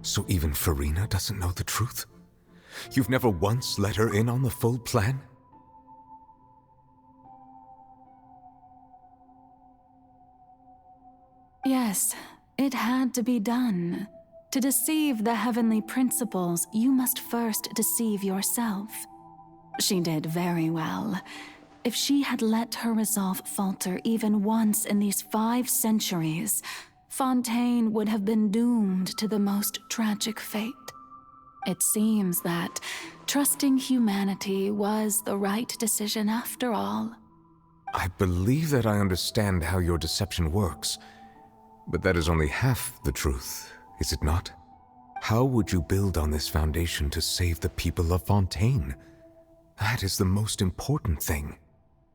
So even Farina doesn't know the truth? You've never once let her in on the full plan? Yes, it had to be done. To deceive the heavenly principles, you must first deceive yourself. She did very well. If she had let her resolve falter even once in these 5 centuries, Fontaine would have been doomed to the most tragic fate. It seems that trusting humanity was the right decision after all. I believe that I understand how your deception works, but that is only half the truth, is it not? How would you build on this foundation to save the people of Fontaine? That is the most important thing.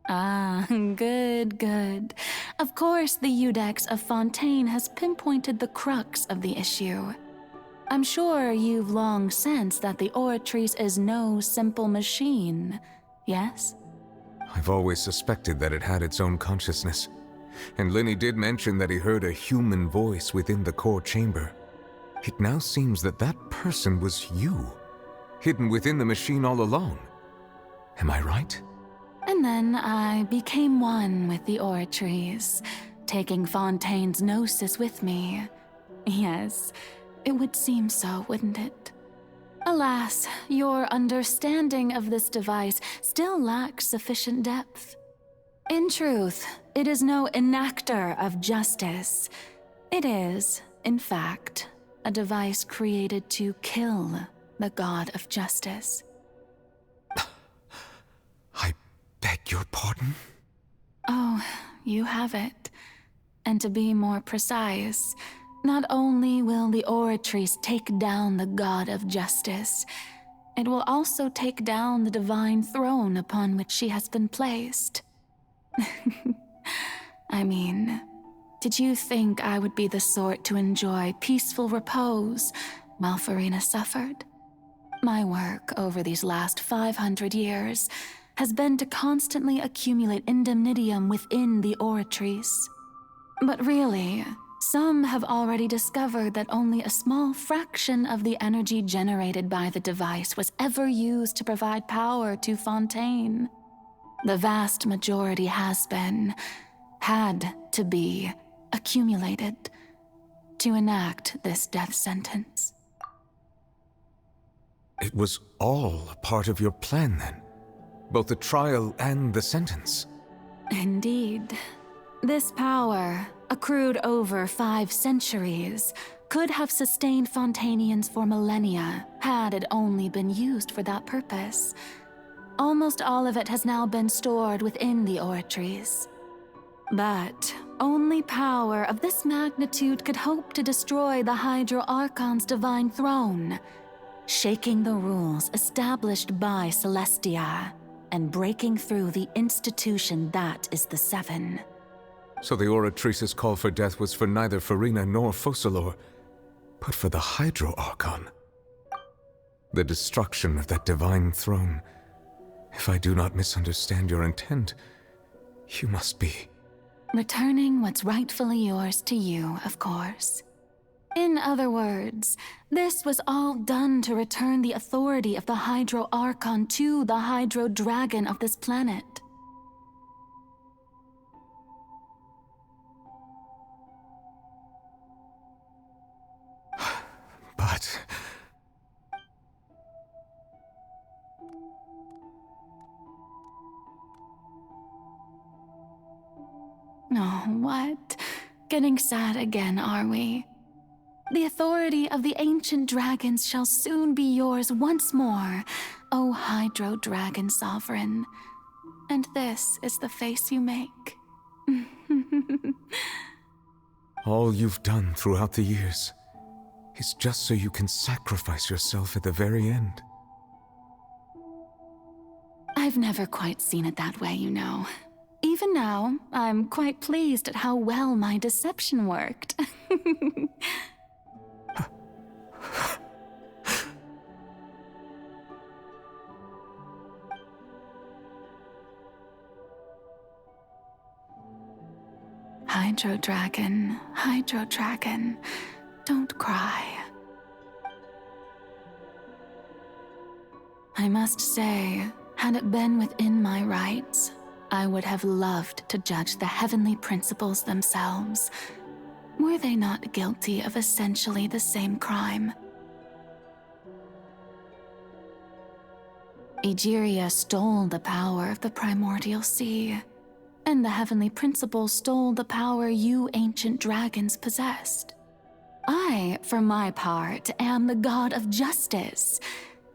Ah, good. Of course, the Iudex of Fontaine has pinpointed the crux of the issue. I'm sure you've long sensed that the Oratrice is no simple machine, yes? I've always suspected that it had its own consciousness, and Lenny did mention that he heard a human voice within the core chamber. It now seems that that person was you, hidden within the machine all along. Am I right? And then I became one with the Oratrice, taking Fontaine's gnosis with me. Yes, it would seem so, wouldn't it? Alas, your understanding of this device still lacks sufficient depth. In truth, it is no enactor of justice. It is, in fact, a device created to kill the god of justice. I beg your pardon? Oh, you have it. And to be more precise, not only will the Oratrice take down the god of justice, it will also take down the divine throne upon which she has been placed. I mean, did you think I would be the sort to enjoy peaceful repose while Farina suffered? My work over these last 500 years has been to constantly accumulate indemnitium within the Oratrice. But really, some have already discovered that only a small fraction of the energy generated by the device was ever used to provide power to Fontaine. The vast majority had to be, accumulated to enact this death sentence. It was all part of your plan then? Both the trial and the sentence? Indeed. This power, accrued over 5 centuries, could have sustained Fontainians for millennia had it only been used for that purpose. Almost all of it has now been stored within the Oratrice. But only power of this magnitude could hope to destroy the Hydro Archon's divine throne, shaking the rules established by Celestia and breaking through the institution that is the Seven. So the Oratrice's call for death was for neither Farina nor Focalor, but for the Hydro Archon. The destruction of that divine throne. If I do not misunderstand your intent, you must be... Returning what's rightfully yours to you, of course. In other words, this was all done to return the authority of the Hydro Archon to the Hydro Dragon of this planet. But... Oh, what? Getting sad again, are we? The authority of the ancient dragons shall soon be yours once more, O Hydro Dragon Sovereign. And this is the face you make. all you've done throughout the years is just so you can sacrifice yourself at the very end. I've never quite seen it that way, you know. Even now, I'm quite pleased at how well my deception worked. Hydro Dragon, don't cry. I must say, had it been within my rights, I would have loved to judge the heavenly principles themselves. Were they not guilty of essentially the same crime? Egeria stole the power of the primordial sea, and the heavenly principles stole the power you ancient dragons possessed. I, for my part, am the god of justice.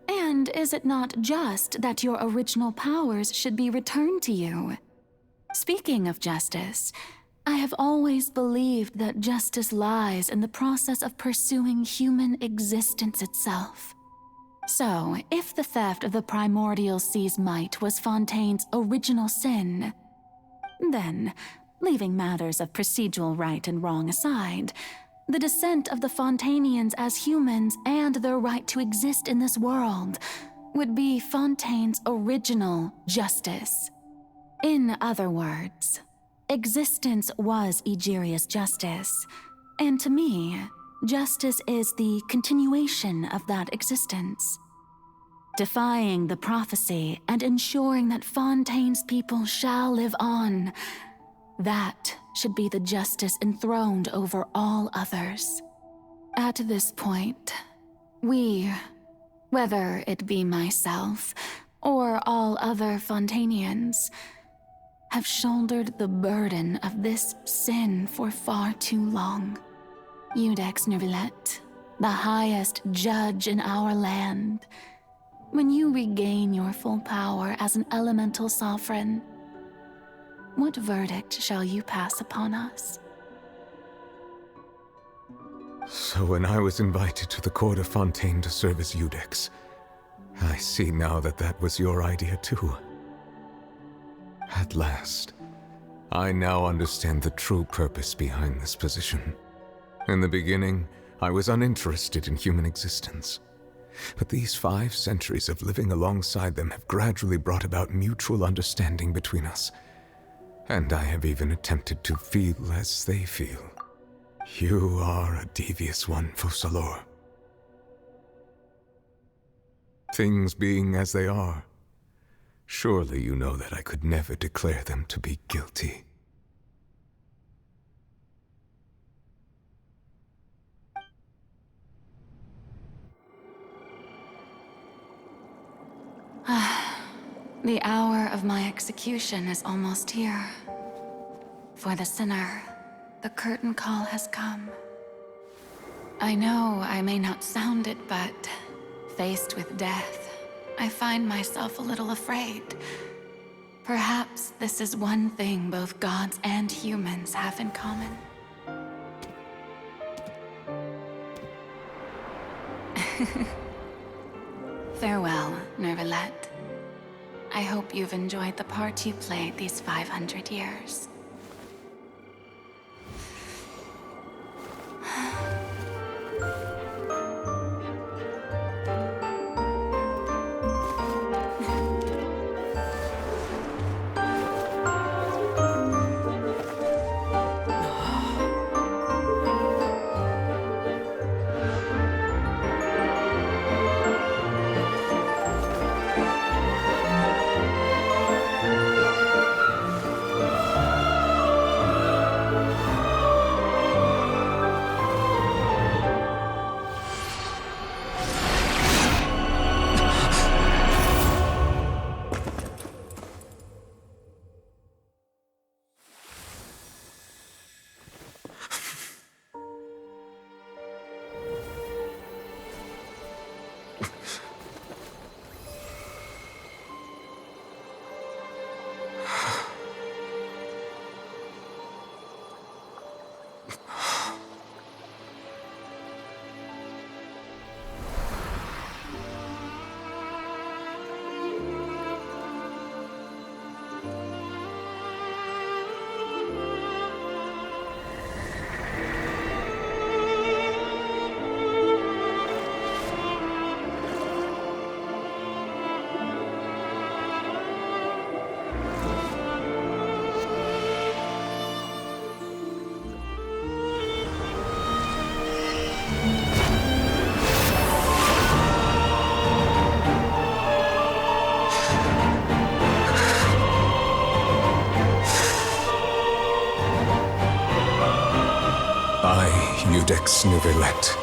And is it not just that your original powers should be returned to you? Speaking of justice, I have always believed that justice lies in the process of pursuing human existence itself. So, if the theft of the primordial sea's might was Fontaine's original sin, then, leaving matters of procedural right and wrong aside, the descent of the Fontanians as humans and their right to exist in this world would be Fontaine's original justice. In other words, existence was Egeria's justice, and to me, justice is the continuation of that existence. Defying the prophecy and ensuring that Fontaine's people shall live on, that should be the justice enthroned over all others. At this point, we, whether it be myself or all other Fontanians, have shouldered the burden of this sin for far too long. Iudex Neuvillette, the highest judge in our land, when you regain your full power as an elemental sovereign, what verdict shall you pass upon us? So when I was invited to the court of Fontaine to serve as Iudex, I see now that that was your idea too. At last, I now understand the true purpose behind this position. In the beginning, I was uninterested in human existence. But these 5 centuries of living alongside them have gradually brought about mutual understanding between us. And I have even attempted to feel as they feel. You are a devious one, Focalors. Things being as they are, surely you know that I could never declare them to be guilty. The hour of my execution is almost here. For the sinner, the curtain call has come. I know I may not sound it, but faced with death, I find myself a little afraid. Perhaps this is one thing both gods and humans have in common. Farewell, Neuvillette. I hope you've enjoyed the part you played these 500 years. Iudex Nuvilet,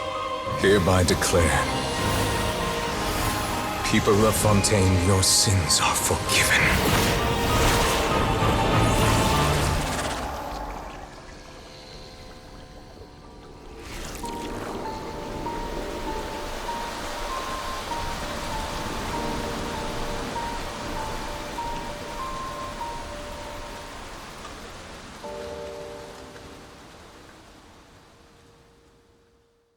hereby declare, people of Fontaine, your sins are forgiven.